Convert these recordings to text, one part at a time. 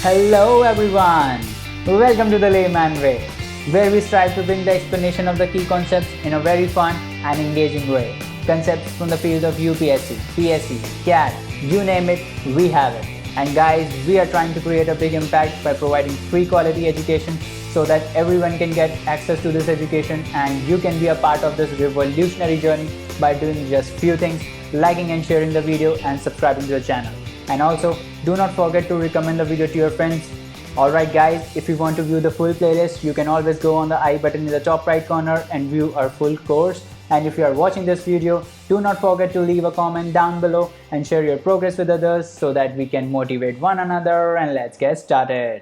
Hello everyone! Welcome to the Layman Way, where we strive to bring the explanation of the key concepts in a very fun and engaging way. Concepts from the field of UPSC, PSC, CAT, you name it, we have it. And guys, we are trying to create a big impact by providing free quality education so that everyone can get access to this education and you can be a part of this revolutionary journey by doing just few things, liking and sharing the video and subscribing to the channel. And also, do not forget to recommend the video to your friends. Alright guys, if you want to view the full playlist, you can always go on the I button in the top right corner and view our full course. And if you are watching this video, do not forget to leave a comment down below and share your progress with others so that we can motivate one another, and let's get started.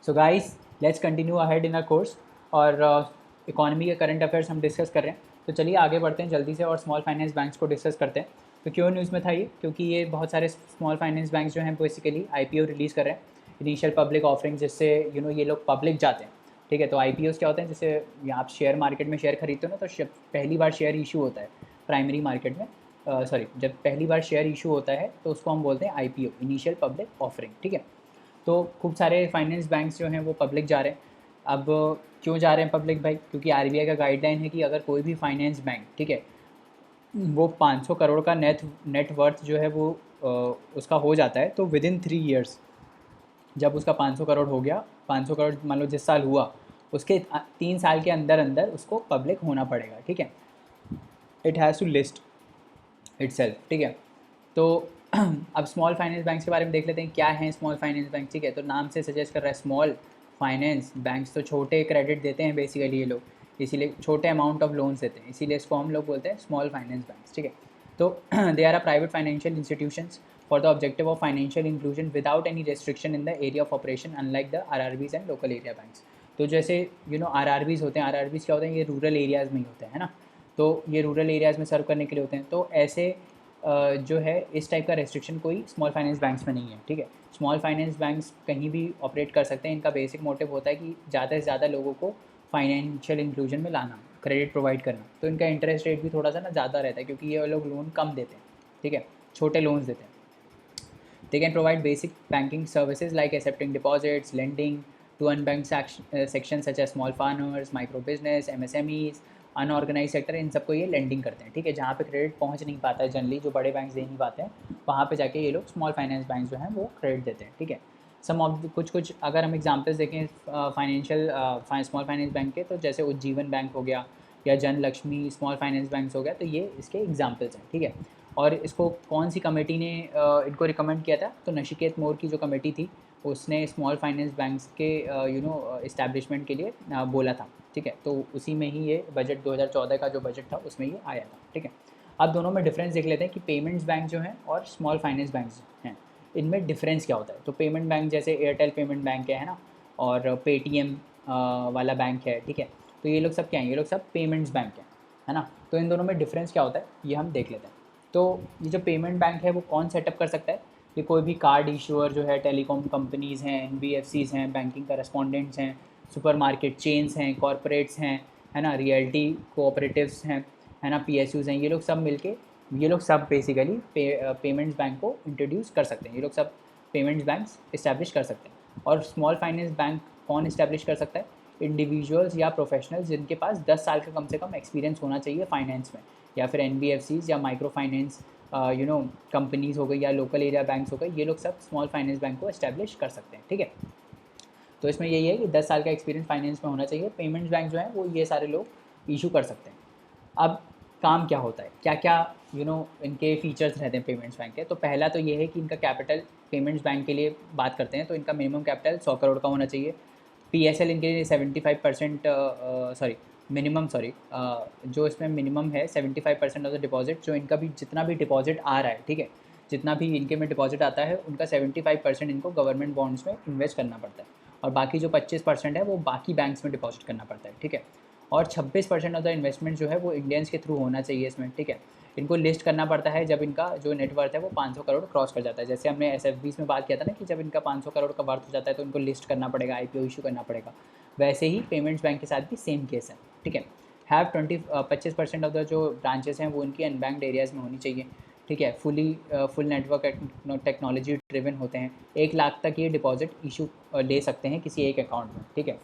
So guys, let's continue ahead in our course और economy के current affairs हम discuss कर रहे हैं. तो चलिए आगे बढ़ते हैं जल्दी से और स्मॉल फाइनेंस बैंक्स को डिस्कस करते हैं. तो क्यों न्यूज़ में था ये? क्योंकि ये बहुत सारे स्मॉल फाइनेंस बैंक्स जो हैं बेसिकली आईपीओ रिलीज़ कर रहे हैं, इनिशियल पब्लिक ऑफरिंग, जिससे ये लोग पब्लिक जाते हैं. ठीक है, तो आईपीओस क्या होते हैं? जैसे आप शेयर मार्केट में शेयर खरीदते हो ना, तो पहली बार शेयर इशू होता है प्राइमरी मार्केट में. जब पहली बार शेयर इशू होता है तो उसको हम बोलते हैं आईपीओ, इनिशियल पब्लिक ऑफरिंग. ठीक है, तो खूब सारे फाइनेंस बैंक्स जो हैं वो पब्लिक जा रहे हैं. अब क्यों जा रहे हैं पब्लिक भाई? क्योंकि आरबीआई का गाइडलाइन है कि अगर कोई भी फाइनेंस बैंक, ठीक है, वो 500 करोड़ का नेट वर्थ जो है वो उसका हो जाता है, तो विदिन 3 ईयर्स जब उसका 500 करोड़ हो गया, 500 करोड़ मान लो जिस साल हुआ, उसके 3 साल के अंदर अंदर उसको पब्लिक होना पड़ेगा. ठीक है, it has to list itself. ठीक है, तो अब स्मॉल फाइनेंस बैंक के बारे में देख लेते हैं क्या है स्मॉल फाइनेंस बैंक. ठीक है, तो नाम से सजेस्ट कर रहा है स्मॉल फाइनेंस बैंक्स, तो छोटे क्रेडिट देते हैं बेसिकली ये लोग, इसीलिए छोटे अमाउंट ऑफ लोन्स देते हैं, इसीलिए इसको हम लोग बोलते हैं स्मॉल फाइनेंस बैंक्स. ठीक है, तो they are a private financial institutions for the objective of financial inclusion without any restriction in the area of operation, unlike the RRBs and local area banks. तो जैसे आरआरबीज होते हैं, RRBs क्या होते हैं? ये रूरल एरियाज़ में ही होते हैं ना, तो ये रूरल एरियाज़ में सर्व करने के लिए होते हैं. तो ऐसे जो है इस टाइप का रेस्ट्रिक्शन कोई स्मॉल फाइनेंस बैंक्स में नहीं है. ठीक है, स्मॉल फाइनेंस बैंक्स कहीं भी ऑपरेट कर सकते हैं. इनका बेसिक मोटिव होता है कि ज़्यादा से ज़्यादा लोगों को फाइनेंशियल इंक्लूजन में लाना, क्रेडिट प्रोवाइड करना. तो इनका इंटरेस्ट रेट भी थोड़ा सा ना ज़्यादा रहता है, क्योंकि ये लोग लोन कम देते हैं. ठीक है, छोटे लोन्स देते हैं. They can provide basic banking services like accepting deposits, lending to unbanked section such as small farmers, micro business, MSMEs, unorganise sector. इन सबको ये लेंडिंग करते हैं. ठीक है, जहाँ पे क्रेडिट पहुँच नहीं पाता है जनरली, जो बड़े बैंक्स दे नहीं पाते हैं, वहाँ पे जाके ये लोग स्मॉल फाइनेंस बैंक जो हैं वो क्रेडिट देते हैं. ठीक है, सम ऑफ कुछ अगर हम एग्जांपल्स देखें फाइनेंशियल स्मॉल फाइनेंस बैंक के, तो जैसे उज्जीवन बैंक हो गया या जन लक्ष्मी स्मॉल फाइनेंस बैंक्स हो गया, तो ये इसके एग्जांपल्स हैं. ठीक है, और इसको कौन सी कमेटी ने इनको रिकमेंड किया था? तो नचिकेत मोर की जो कमेटी थी, उसने स्मॉल फाइनेंस बैंक्स के इस्टेब्लिशमेंट के लिए बोला था. ठीक है, तो उसी में ही ये बजट 2014 का जो बजट था उसमें ये आया था. ठीक है, अब दोनों में डिफरेंस देख लेते हैं कि पेमेंट्स बैंक जो हैं और स्मॉल फाइनेंस बैंक्स हैं, इनमें डिफरेंस क्या होता है. तो पेमेंट बैंक जैसे एयरटेल पेमेंट बैंक है ना, और पेटीएम वाला बैंक है. ठीक है, तो ये लोग सब क्या हैं? ये लोग सब पेमेंट्स बैंक हैं, है ना. तो इन दोनों में डिफरेंस क्या होता है ये हम देख लेते हैं. तो ये जो पेमेंट बैंक है वो कौन सेटअप कर सकता है? ये कोई भी कार्ड इशूअर जो है, टेलीकॉम कंपनीज़ हैं, एनबीएफसीज़ हैं, बैंकिंग करेस्पॉन्डेंट्स हैं, सुपरमार्केट चेन्स हैं, कॉरपोरेट्स हैं, है ना, रियल्टी कोऑपरेटिव्स हैं, है ना, पीएसयूज़ हैं. ये लोग सब मिलके ये लोग सब बेसिकली पेमेंट्स बैंक को इंट्रोड्यूस कर सकते हैं. ये लोग सब पेमेंट्स बैंक्स इस्टेब्लिश कर सकते हैं. और स्मॉल फाइनेंस बैंक कौन इस्टेब्लिश कर सकता है? इंडिविजुअल्स या प्रोफेशनल्स जिनके पास 10 साल का कम से कम एक्सपीरियंस होना चाहिए फाइनेंस में, या फिर एनबीएफसीज़ या माइक्रो फाइनेंस कंपनीज़ हो गई या लोकल एरिया बैंक्स हो गए. ये लोग सब स्मॉल फाइनेंस बैंक को इस्टेब्लिश कर सकते हैं. ठीक है, तो इसमें यही है कि 10 साल का एक्सपीरियंस फाइनेंस में होना चाहिए. पेमेंट्स बैंक जो है वो ये सारे लोग इशू कर सकते हैं. अब काम क्या होता है, क्या क्या इनके फीचर्स रहते हैं पेमेंट्स बैंक के? तो पहला तो ये है कि इनका कैपिटल, पेमेंट्स बैंक के लिए बात करते हैं तो इनका मिनिमम कैपिटल 100 करोड़ का होना चाहिए. पीएसएल इनके लिए 75% जो इसमें मिनिमम है 75% ऑफ द डिपॉजिट, जो इनका भी जितना भी डिपॉजिट आ रहा है, ठीक है, जितना भी इनके में डिपॉजिट आता है उनका 75% इनको गवर्नमेंट बॉन्ड्स में इन्वेस्ट करना पड़ता है, और बाकी जो 25% है वो बाकी बैंक्स में डिपॉजिट करना पड़ता है. ठीक है, और 26% ऑफ द इन्वेस्टमेंट जो है वो इंडियंस के थ्रू होना चाहिए इसमें. ठीक है, इनको लिस्ट करना पड़ता है जब इनका जो नेटवर्थ है वो 500 करोड़ क्रॉस कर जाता है. जैसे हमने एसएफबीज़ में बात किया था ना कि जब इनका 500 करोड़ का वर्थ हो जाता है तो इनको लिस्ट करना पड़ेगा, आईपीओ इशू करना पड़ेगा. वैसे ही पेमेंट्स बैंक के साथ भी सेम केस है. ठीक है, हैव 25% ऑफ द जो ब्रांचेस हैं वो इनकी अनबैंक्ड एरियाज़ में होनी चाहिए. ठीक है, फुल नेटवर्क टेक्नोलॉजी ड्रिवन होते हैं। 1 लाख तक ये डिपॉजिट इशू ले सकते हैं किसी एक अकाउंट में, ठीक है।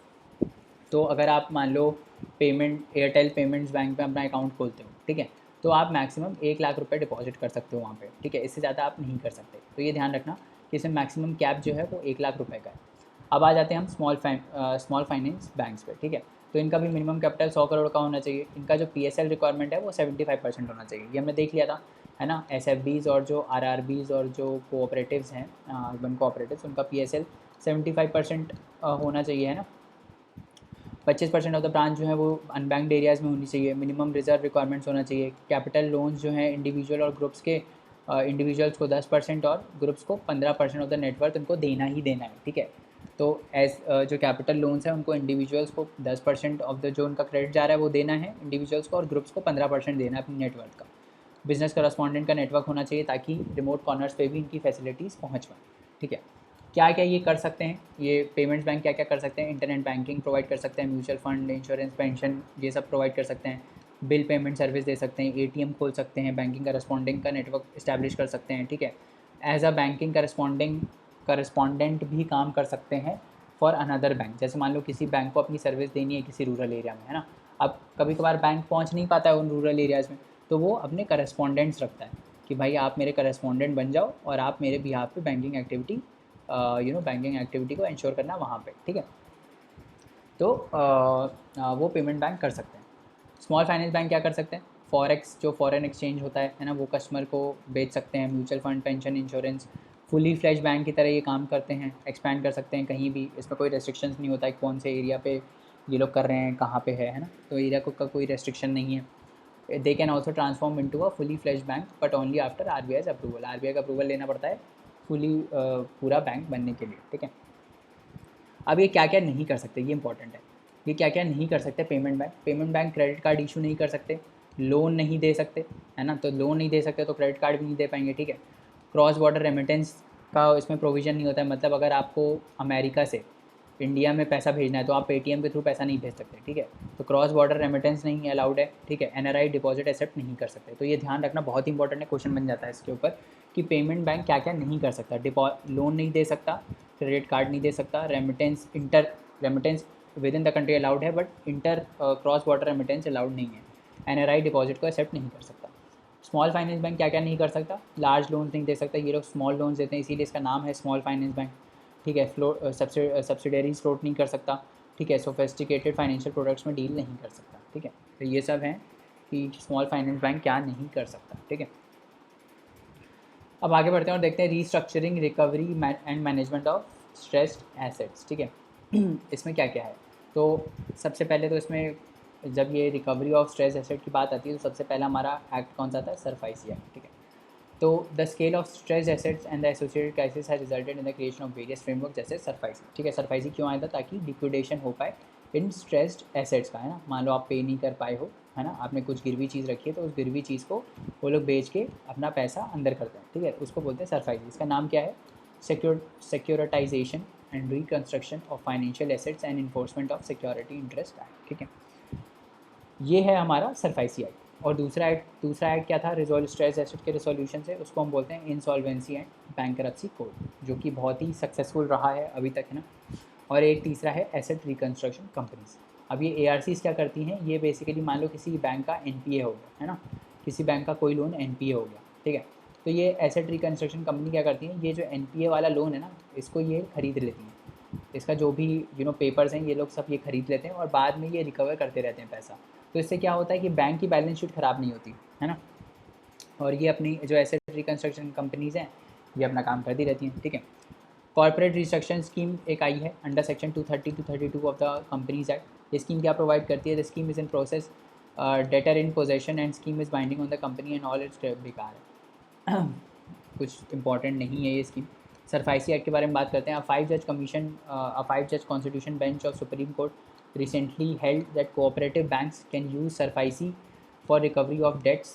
तो अगर आप मान लो एयरटेल पेमेंट्स बैंक में अपना अकाउंट खोलते हो, ठीक है, तो आप मैक्सिमम 1 लाख रुपए डिपॉजिट कर सकते हो वहाँ पे, ठीक है। इससे ज़्यादा आप नहीं कर सकते, तो ये ध्यान रखना कि इसमें मैक्सिमम कैप जो है वो 1 लाख रुपए का है। अब आ जाते हैं हम स्मॉल फाइनेंस बैंक्स पे, ठीक है। तो इनका भी मिनिमम कैपिटल 100 करोड़ का होना चाहिए। इनका जो PSL रिक्वायरमेंट है वो 75% होना चाहिए, ये हमने देख लिया था, है ना। SFBs और जो RRBs और जो कोऑपरेटिव्स हैं, अर्बन कोऑपरेटिव्स, उनका PSL 75% होना चाहिए, है ना। 25% ऑफ द ब्रांच जो है वो अनबैंक्ड एरियाज़ में होनी चाहिए। मिनिमम रिजर्व रिक्वायरमेंट्स होना चाहिए। कैपिटल लोन्स जो हैं इंडिविजुअल और ग्रुप्स के, इंडिविजुअल्स को 10% और ग्रुप्स को 15% ऑफ द नेटवर्थ उनको देना ही देना है, ठीक है। तो जो कैपिटल लोन्स हैं उनको इंडिविजुअल्स को 10% ऑफ द जो उनका क्रेडिट जा रहा है वो देना है इंडिविजुअल्स को, और ग्रुप्स को 15% देना है अपनी नेटवर्थ का। बिजनेस करस्पॉन्डेंट का नेटवर्क होना चाहिए ताकि रिमोट कॉर्नर्स पे भी इनकी फैसिलिटीज़ पहुँच पाएँ, ठीक है। क्या क्या ये कर सकते हैं, ये पेमेंट्स बैंक क्या क्या कर सकते हैं? इंटरनेट बैंकिंग प्रोवाइड कर सकते हैं, म्यूचुअल फंड, इंश्योरेंस, पेंशन, ये सब प्रोवाइड कर सकते हैं। बिल पेमेंट सर्विस दे सकते हैं, ATM खोल सकते हैं, बैंकिंग करस्पॉन्डेंट का नेटवर्क इस्टेब्लिश कर सकते हैं, ठीक है। एज अ बैंकिंग करस्पॉन्डेंट भी काम कर सकते हैं फॉर अनदर बैंक। जैसे मान लो किसी बैंक को अपनी सर्विस देनी है किसी रूरल एरिया में, है ना। अब कभी कभार बैंक पहुंच नहीं पाता है उन रूरल एरियाज़ में, तो वो अपने करस्पॉन्डेंट्स रखता है कि भाई आप मेरे करस्पॉन्डेंट बन जाओ और आप मेरे बिहाफ पे बैंकिंग एक्टिविटी बैंकिंग एक्टिविटी को इंश्योर करना वहाँ पे, ठीक है। तो वो पेमेंट बैंक कर सकते हैं। स्मॉल फाइनेंस बैंक क्या कर सकते हैं? फॉरेक्स, जो फॉरेन एक्सचेंज होता है ना, वो कस्टमर को बेच सकते हैं। Mutual fund, pension, insurance, fully flash bank की तरह ये काम करते हैं। एक्सपैंड कर सकते हैं कहीं भी, इसमें कोई रेस्ट्रिक्शंस नहीं होता है कौन से एरिया पे ये लोग कर रहे हैं, कहाँ पे है ना। तो एरिया का कोई रेस्ट्रिक्शन नहीं है। They can also transform into a fully flash bank but only after RBI's approval. RBI का अप्रूवल लेना पड़ता है फुली पूरा बैंक बनने के लिए, ठीक है। अब ये क्या क्या नहीं कर सकते, ये इंपॉर्टेंट है। ये क्या क्या नहीं कर सकते payment bank credit card issue नहीं कर सकते, लोन नहीं दे सकते, है ना। तो लोन नहीं दे सकते तो क्रेडिट कार्ड भी नहीं दे पाएंगे, ठीक है। क्रॉस बॉर्डर रेमिटेंस का इसमें प्रोविज़न नहीं होता है, मतलब अगर आपको अमेरिका से इंडिया में पैसा भेजना है तो आप पेटीएम के थ्रू पैसा नहीं भेज सकते, ठीक है। तो क्रॉस बॉर्डर रेमिटेंस नहीं अलाउड है, ठीक है। NRI डिपॉजिट एक्सेप्ट नहीं कर सकते। तो ये ध्यान रखना, बहुत इंपॉर्टेंट है, क्वेश्चन बन जाता है इसके ऊपर कि पेमेंट बैंक क्या क्या नहीं कर सकता। लोन नहीं दे सकता, क्रेडिट कार्ड नहीं दे सकता, remittance within the country allowed है but cross border remittance allowed नहीं है। NRI डिपॉजिट को एक्सेप्ट नहीं कर सकता। स्मॉल फाइनेंस बैंक क्या क्या नहीं कर सकता? लार्ज लोन्स नहीं दे सकता, ये लोग स्मॉल लोन्स देते हैं इसीलिए इसका नाम है स्मॉल फाइनेंस बैंक, ठीक है। सब्सिडरीज फ्लोट नहीं कर सकता, ठीक है। सोफिस्टिकेटेड फाइनेंशियल प्रोडक्ट्स में डील नहीं कर सकता, ठीक है। तो ये सब हैं कि स्मॉल फाइनेंस बैंक क्या नहीं कर सकता, ठीक है। अब आगे बढ़ते हैं और देखते हैं restructuring, recovery and management of stressed assets, ठीक है। इसमें क्या क्या है? तो सबसे पहले तो इसमें जब ये रिकवरी ऑफ स्ट्रेस एसेट की बात आती है तो सबसे पहला हमारा एक्ट कौन सा आता है? SURFASI एक्ट, ठीक है। तो the scale of stress assets and the associated crisis has resulted in the creation of various framework जैसे SURFASI, ठीक है। SURFASI क्यों आया था? ताकि लिक्विडेशन हो पाए इन स्ट्रेस्ड एसेट्स का, है ना। मान लो आप पे नहीं कर पाए हो, है ना, आपने कुछ गिरवी चीज़ रखी है तो उस गिरवी चीज़ को वो लोग बेच के अपना पैसा अंदर करते हैं, ठीक है। उसको बोलते हैं SURFASI। इसका नाम क्या है? Securitization and reconstruction of financial assets and enforcement of security interest act, ठीक है। ये है हमारा SURFASI एक्ट। और दूसरा एक्ट क्या था? रिजॉल्व स्ट्रेस एसेट के रिजोल्यूशन से, उसको हम बोलते हैं इंसॉल्वेंसी एंड बैंकरप्सी कोड, जो कि बहुत ही सक्सेसफुल रहा है अभी तक, है ना। और एक तीसरा है एसेट रिकंस्ट्रक्शन कंपनीज। अब ये ARCs क्या करती हैं? ये बेसिकली मान लो किसी बैंक का NPA हो गया, है ना, किसी बैंक का कोई लोन NPA हो गया, ठीक है। तो ये एसेट रिकंस्ट्रक्शन कंपनी क्या करती है? ये जो NPA वाला लोन है ना, इसको ये खरीद लेती हैं। इसका जो भी पेपर्स हैं ये लोग सब ये खरीद लेते हैं और बाद में ये रिकवर करते रहते हैं पैसा। तो इससे क्या होता है कि बैंक की बैलेंस शीट ख़राब नहीं होती, है ना। और ये अपनी जो एसेट रिकंस्ट्रक्शन कंपनीज़ हैं ये अपना काम करती रहती हैं, ठीक है। कॉर्पोरेट रिस्ट्रक्शन स्कीम एक आई है under section 230 to 32 of the companies act. ये स्कीम क्या प्रोवाइड करती है? The scheme is in process, debtor in possession and scheme is binding on the company and all it's. बेकार है कुछ इंपॉर्टेंट नहीं है ये स्कीम। SURFASI एक्ट के बारे में बात करते हैं। A 5 judge constitution bench of Supreme Court recently held that cooperative banks can use SURFASI for recovery of debts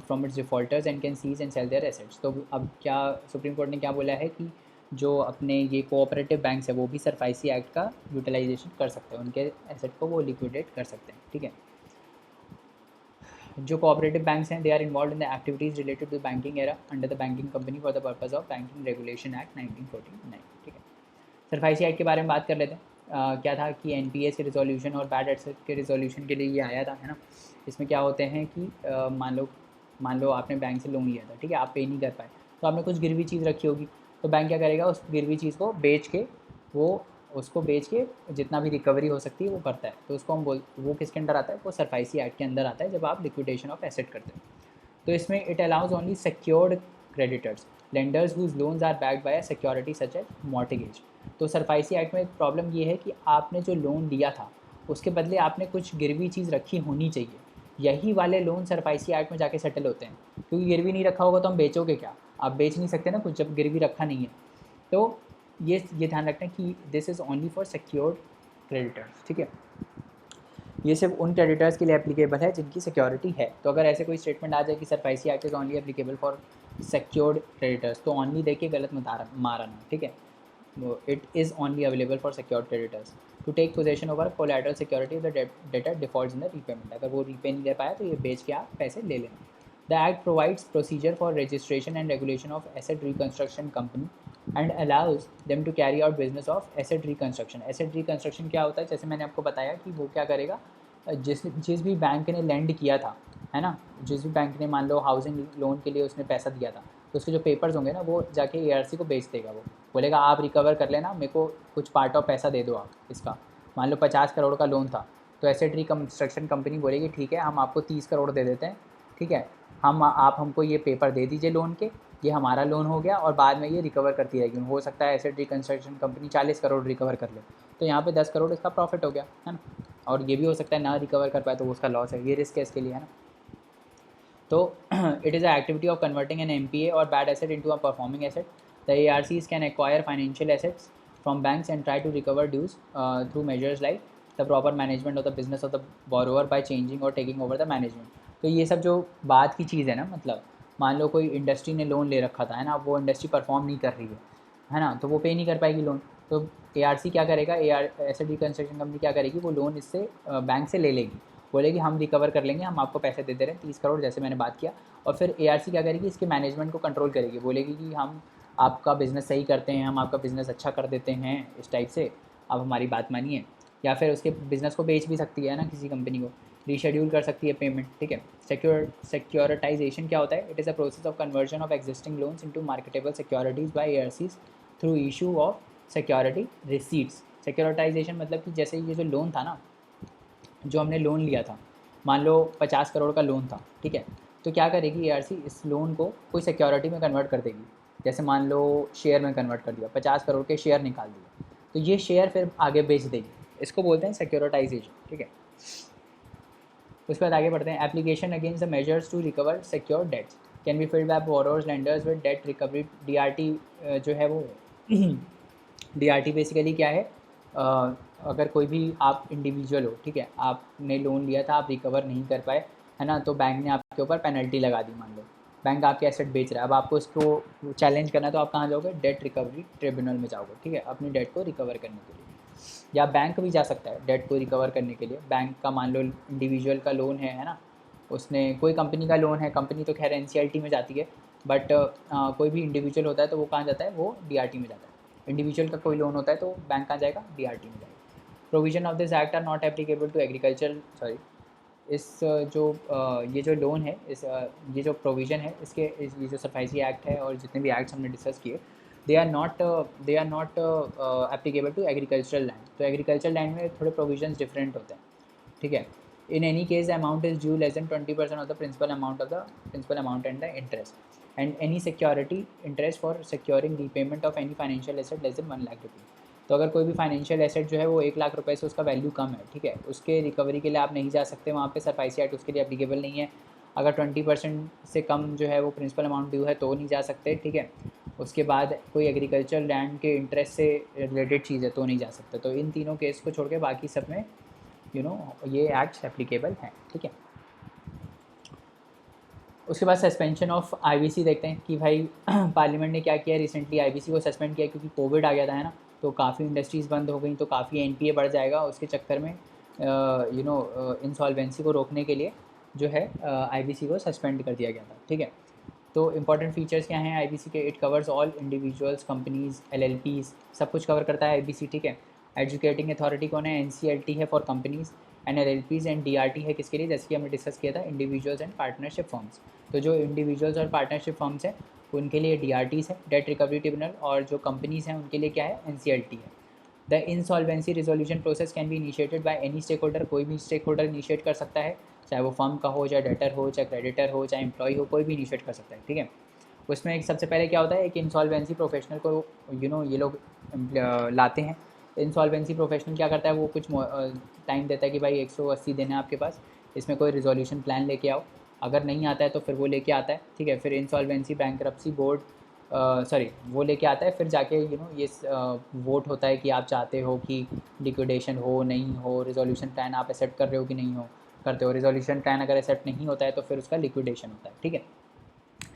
from its defaulters and can seize and sell their assets। तो अब क्या supreme court ने क्या बोला है कि जो अपने ये कोऑपरेटिव बैंक्स है वो भी SURFASI एक्ट का यूटिलाइजेशन कर सकते हैं, उनके एसेट को वो लिक्विडेट कर सकते हैं, ठीक है। जो कोऑपरेटिव बैंक्स हैं, they are involve in the activities related to banking era under the banking company for the purpose of banking regulation act 1949। ठीक है, सरफासी एक्ट के बारे में बात कर लेते हैं। क्या था कि एनपीएस के रिजोल्यूशन और बैड एसेट के रिजोल्यूशन के लिए ये आया था, है ना। इसमें क्या होते हैं कि मान लो आपने बैंक से लोन लिया था, ठीक है, आप पे नहीं कर पाए, तो आपने कुछ गिरवी चीज़ रखी होगी, तो बैंक क्या करेगा, उस गिरवी चीज़ को बेच के उसको बेच के जितना भी रिकवरी हो सकती है वो करता है। तो उसको हम वो किसके अंडर आता है, वो सरफासी एक्ट के अंदर आता है, जब आप लिक्विडेशन ऑफ एसेट करते हैं। तो इसमें it allows only secured creditors lenders whose loans are backed by a security such as mortgage. तो सरफासी एक्ट में एक प्रॉब्लम ये है कि आपने जो लोन लिया था उसके बदले आपने कुछ गिरवी चीज़ रखी होनी चाहिए। यही वाले लोन सरफासी एक्ट में जाके सेटल होते हैं, क्योंकि गिरवी नहीं रखा होगा तो हम बेचोगे क्या, आप बेच नहीं सकते ना कुछ जब गिरवी रखा नहीं है। तो ये ध्यान रखना कि this is only for secured creditors. ठीक है, ये सिर्फ उन क्रेडिटर्स के लिए एप्लीकेबल है जिनकी सिक्योरिटी है। तो अगर ऐसे कोई स्टेटमेंट आ जाए कि SARFAESI act is only applicable for secured creditors, तो ओनली देखिए गलत मत मारना। ठीक है, it is only available for secured creditors to take possession over collateral security the debtor defaults in the repayment. अगर वो रीपे नहीं कर पाया तो ये बेच के आप पैसे ले लेना। The act provides procedure for registration and regulation of asset reconstruction company and allows them to carry out business of asset reconstruction. Asset reconstruction क्या होता है, जैसे मैंने आपको बताया कि वो क्या करेगा, जिस भी बैंक ने लेंड किया था, है ना, जिस भी बैंक ने मान लो हाउसिंग लोन के लिए उसने पैसा दिया था, तो उसके जो पेपर्स होंगे ना वो जाके एआरसी को बेच देगा। वो बोलेगा आप रिकवर कर लेना, मेरे को कुछ पार्ट ऑफ पैसा दे दो आप इसका। मान लो 50 करोड़ का लोन था, तो एसेट रिकंस्ट्रक्शन कंपनी बोलेगी ठीक है हम आपको 30 करोड़ दे देते हैं, ठीक है, आप हमको ये पेपर दे दीजिए लोन के, ये हमारा लोन हो गया और बाद में ये रिकवर करती रहेगी। हो सकता है asset reconstruction company 40 crore recover कर ले, तो यहाँ पे 10 करोड़ इसका प्रॉफिट हो गया, है ना। और ये भी हो सकता है ना रिकवर कर पाए तो उसका लॉस है, ये रिस्क है इसके लिए, है ना। तो it is a activity of converting an NPA or bad asset into a performing asset. The ARCs can acquire financial assets from banks and try to recover dues through measures like the proper management of the business of the borrower by changing or taking over the management. तो ये सब जो बात की चीज़ है ना, मतलब मान लो कोई इंडस्ट्री ने लोन ले रखा था, है ना, वो इंडस्ट्री परफॉर्म नहीं कर रही है ना, तो वो पे नहीं कर पाएगी लोन। तो एआरसी क्या करेगा, एसेट रिकंस्ट्रक्शन कंपनी क्या करेगी, वो लोन इससे बैंक से ले लेगी, बोलेगी हम रिकवर कर लेंगे, हम आपको पैसे दे दे रहे हैं 30 करोड़ जैसे मैंने बात किया। और फिर एआरसी क्या करेगी, इसके मैनेजमेंट को कंट्रोल करेगी, बोलेगी कि हम आपका बिज़नेस सही करते हैं, हम आपका बिज़नेस अच्छा कर देते हैं, इस टाइप से आप हमारी बात मानिए। या फिर उसके बिज़नेस को बेच भी सकती है ना, किसी कंपनी को रीशेड्यूल कर सकती है पेमेंट। ठीक है, सिक्योरिटाइजेशन क्या होता है, it is a process of conversion of existing loans into marketable securities by ARCs through issue of security receipts. Securitisation मतलब कि जैसे ये जो लोन था ना, जो हमने लोन लिया था, मान लो 50 करोड़ का लोन था, ठीक है, तो क्या करेगी एआरसी, इस लोन को कोई सिक्योरिटी में कन्वर्ट कर देगी। जैसे मान लो शेयर में कन्वर्ट कर दिया, 50 करोड़ के शेयर निकाल दिए, तो ये शेयर फिर आगे बेच देगी, इसको बोलते हैं सिक्योरिटाइजेशन। ठीक है, उसके बाद आगे बढ़ते हैं। Application against the measures to recover secure debts can be filed by borrowers lenders with debt recovery. DRT जो है वो डीआरटी बेसिकली क्या है, अगर कोई भी आप इंडिविजुअल हो, ठीक है, आपने लोन लिया था, आप रिकवर नहीं कर पाए, है ना, तो बैंक ने आपके ऊपर पेनल्टी लगा दी। मान लो बैंक आपके एसेट बेच रहा है, अब आपको इसको चैलेंज करना है, तो आप कहाँ जाओगे, डेट रिकवरी ट्रिब्यूनल में जाओगे, ठीक है, अपनी डेट को रिकवर करने के लिए। या बैंक भी जा सकता है डेट को रिकवर करने के लिए। बैंक का मान लो इंडिविजुअल का लोन है ना, उसने कोई कंपनी का लोन है, कंपनी तो खैर एनसीएलटी में जाती है, बट कोई भी इंडिविजुअल होता है तो वो कहाँ जाता है, वो डीआरटी में जाता है। इंडिविजुअल का कोई लोन होता है तो बैंक कहाँ जाएगा, डीआरटी में जाएगा। Provision of this act are not applicable to agriculture, sorry, इस ये जो लोन है, ये जो प्रोविज़न है इसके, ये जो सरफासी एक्ट है और जितने भी एक्ट्स हमने डिस्कस किए, they are not applicable to agricultural land. तो एग्रीकल्चरल लैंड में थोड़े प्रोविजंस डिफरेंट होते हैं। ठीक है, in any case the amount is due less than 20% of the principal amount and the interest and any security interest for securing repayment of any financial asset less than 1 lakh rupees. तो अगर कोई भी financial asset जो है वो 1 लाख रुपए से उसका वैल्यू कम है, ठीक है, उसके रिकवरी के लिए आप नहीं जा सकते वहाँ पे, सरफासी एक्ट उसके लिए एप्लीकेबल नहीं है। अगर 20% से कम जो है वो प्रिंसिपल अमाउंट ड्यू है तो नहीं जा सकते। ठीक है, उसके बाद कोई एग्रीकल्चर लैंड के इंटरेस्ट से रिलेटेड चीज़ है तो नहीं जा सकते। तो इन तीनों केस को छोड़ के बाकी सब में ये एक्ट्स एप्लीकेबल हैं। ठीक है, उसके बाद सस्पेंशन ऑफ आईबीसी देखते हैं कि भाई पार्लियामेंट ने क्या किया, रिसेंटली आईबीसी को सस्पेंड किया क्योंकि कोविड आ गया था, है ना, तो काफ़ी इंडस्ट्रीज़ बंद हो गई, तो काफ़ी एनपीए बढ़ जाएगा। उसके चक्कर में इंसॉल्वेंसी को रोकने के लिए जो है IBC को सस्पेंड कर दिया गया था, ठीक है। तो इंपॉर्टेंट फीचर्स क्या हैं IBC के? It covers all individuals, companies, LLPs, सब कुछ कवर करता है IBC, ठीक है। एजुकेटिंग अथॉरिटी कौन है? NCLT है for companies, and LLPs and DRT है किसके लिए? जैसे कि हमने डिस्कस किया था, इंडिविजुअल्स एंड पार्टनरशिप फर्म्स। तो जो इंडिविजुअल्स और पार्टनरशिप फर्म्स हैं उनके लिए DRTs है, डेट रिकवरी ट्रिब्यूनल, और जो कंपनीज हैं उनके लिए क्या है? NCLT है। The insolvency resolution process can be initiated by any stake holder, कोई भी स्टेक होल्डर इनिशिएट कर सकता है, चाहे वो फर्म का हो, चाहे डेटर हो, चाहे क्रेडिटर हो, चाहे एम्प्लॉय हो, कोई भी इनिशिएट कर सकता है, ठीक है। उसमें एक सबसे पहले क्या होता है, एक इंसॉल्वेंसी प्रोफेशनल को ये लोग लाते हैं। इंसॉल्वेंसी प्रोफेशनल क्या करता है, वो कुछ टाइम देता है कि भाई 180 दिन है आपके पास, इसमें कोई रिजोल्यूशन प्लान लेके आओ। अगर नहीं आता है तो फिर वो लेके आता है, ठीक है। फिर इंसॉल्वेंसी बैंकरप्सी बोर्ड वो लेके आता है, फिर जाके ये वोट होता है कि आप चाहते हो कि लिक्विडेशन हो, नहीं हो, रिजोल्यूशन प्लान आप एक्सेप्ट कर रहे हो कि नहीं हो करते हो। रिजोल्यूशन प्लान अगर एक्सेप्ट नहीं होता है तो फिर उसका लिक्विडेशन होता है, ठीक है।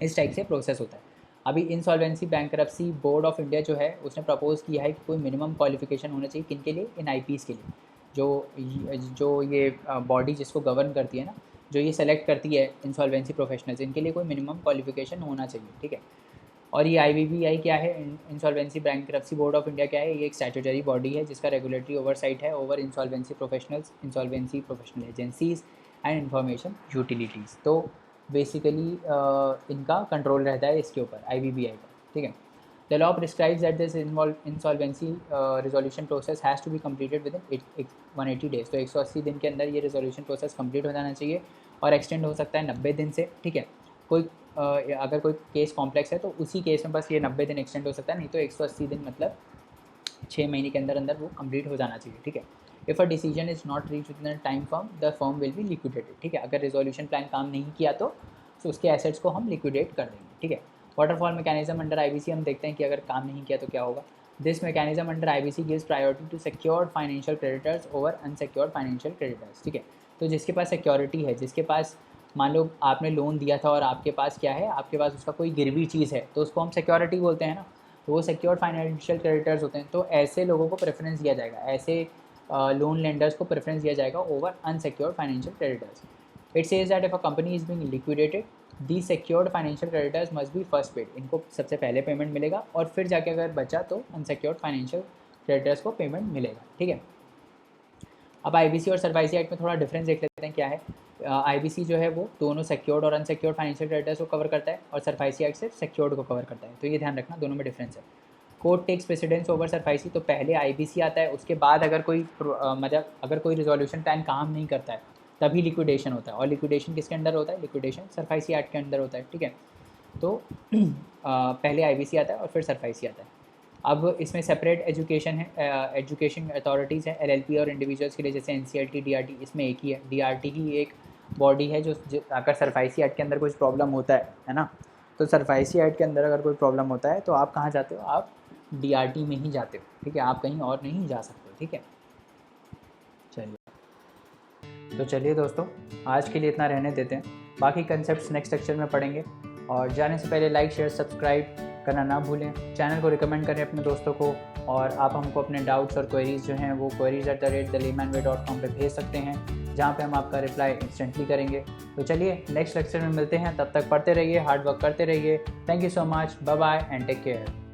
इस टाइप से प्रोसेस होता है। अभी insolvency bankruptcy board of India जो है उसने प्रपोज किया है कि कोई मिनिमम क्वालिफिकेशन होना चाहिए, किन के लिए? इन IPs के लिए। जो ये बॉडी जिसको गवर्न करती है ना, जो ये सेलेक्ट करती है इंसॉल्वेंसी प्रोफेशनल्स, इनके लिए कोई मिनिमम क्वालिफिकेशन होना चाहिए, ठीक है। और ये IBBI क्या है? Insolvency bankruptcy board of India क्या है? ये एक स्टैट्यूटरी बॉडी है जिसका रेगुलेटरी ओवरसाइट है over insolvency professionals, insolvency professional agencies and information utilities. तो बेसिकली इनका कंट्रोल रहता है इसके ऊपर, IBBI का, ठीक है। The law prescribes that this insolvency resolution process has to be completed within 180 days. तो 180 दिन के अंदर ये रिजोल्यूशन प्रोसेस कंप्लीट हो जाना चाहिए, और एक्सटेंड हो सकता है 90 दिन से, ठीक है। कोई अगर कोई केस कॉम्प्लेक्स है तो उसी केस में बस ये 90 दिन एक्सटेंड हो सकता है, नहीं तो 180 दिन मतलब 6 महीने के अंदर अंदर वो कंप्लीट हो जाना चाहिए, ठीक है। If a decision is not reach with in time firm, the firm will be liquidated, ठीक है। अगर रिजोल्यूशन प्लान काम नहीं किया तो उसके एसेट्स को हम लिक्विडेट कर देंगे, ठीक है। वाटरफॉल मैकेनिज्म अंडर IBC हम देखते हैं कि अगर काम नहीं किया तो क्या होगा। This mechanism under IBC gives priority to secured financial creditors over unsecured financial creditors, ठीक है। तो जिसके पास सिक्योरिटी है, जिसके पास मान लो आपने लोन दिया था और आपके पास क्या है, आपके पास उसका कोई गिरवी चीज़ है, तो उसको हम सिक्योरिटी बोलते हैं ना, तो वो सिक्योर्ड फाइनेंशियल क्रेडिटर्स होते हैं। तो ऐसे लोगों को प्रेफरेंस दिया जाएगा, ऐसे लोन लेंडर्स को प्रेफरेंस दिया जाएगा over unsecured financial creditors. It says that if a company is being liquidated, the secured financial creditors must be first paid, इनको सबसे पहले पेमेंट मिलेगा, और फिर जाके अगर बचा तो अनसिक्योर्ड फाइनेंशियल क्रेडिटर्स को पेमेंट मिलेगा, ठीक है। अब IBC और SARFAESI एक्ट में थोड़ा डिफरेंस देख लेते हैं क्या है। IBC जो है वो दोनों सिक्योर्ड और अनसिक्योर्ड फाइनेंशियल क्रेडिटर्स को कवर करता है, और SARFAESI एक्ट सिर्फ सिक्योर्ड को कवर करता है, तो ये ध्यान रखना, दोनों में डिफरेंस है। Court takes precedence over SARFAESI, तो पहले IBC आता है, उसके बाद अगर कोई मतलब अगर कोई रिजोल्यूशन प्लान काम नहीं करता है तभी लिक्विडेशन होता है, और लिक्विडेशन किसके अंडर होता है? लिक्विडेशन SARFAESI एक्ट के अंदर होता है, ठीक है। तो पहले IBC आता है और फिर SARFAESI आता है। अब इसमें सेपरेट एजुकेशन है, एजुकेशन अथॉरिटीज़ हैं LLP और इंडिविजुअल्स के लिए, जैसे NCLT, DRT, इसमें एक ही है। DRT ही एक बॉडी है जो अगर SARFAESI एक्ट के अंदर कुछ प्रॉब्लम होता है ना, तो SARFAESI एक्ट के अंदर अगर कोई प्रॉब्लम होता है तो आप कहाँ जाते हो? आप DRT में ही जाते हो, ठीक है, आप कहीं और नहीं जा सकते, ठीक है। चलिए, तो चलिए दोस्तों, आज के लिए इतना रहने देते हैं, बाकी कंसेप्ट्स नेक्स्ट लेक्चर में पढ़ेंगे। और जाने से पहले लाइक, शेयर, सब्सक्राइब करना ना भूलें, चैनल को रिकमेंड करें अपने दोस्तों को, और आप हमको अपने डाउट्स और क्वेरीज़ जो हैं वो queries@thelaymanway.com पे भेज सकते हैं, जहाँ पे हम आपका रिप्लाई इंस्टेंटली करेंगे। तो चलिए नेक्स्ट लेक्चर में मिलते हैं, तब तक पढ़ते रहिए, हार्ड वर्क करते रहिए। Thank you so much, bye bye and take care.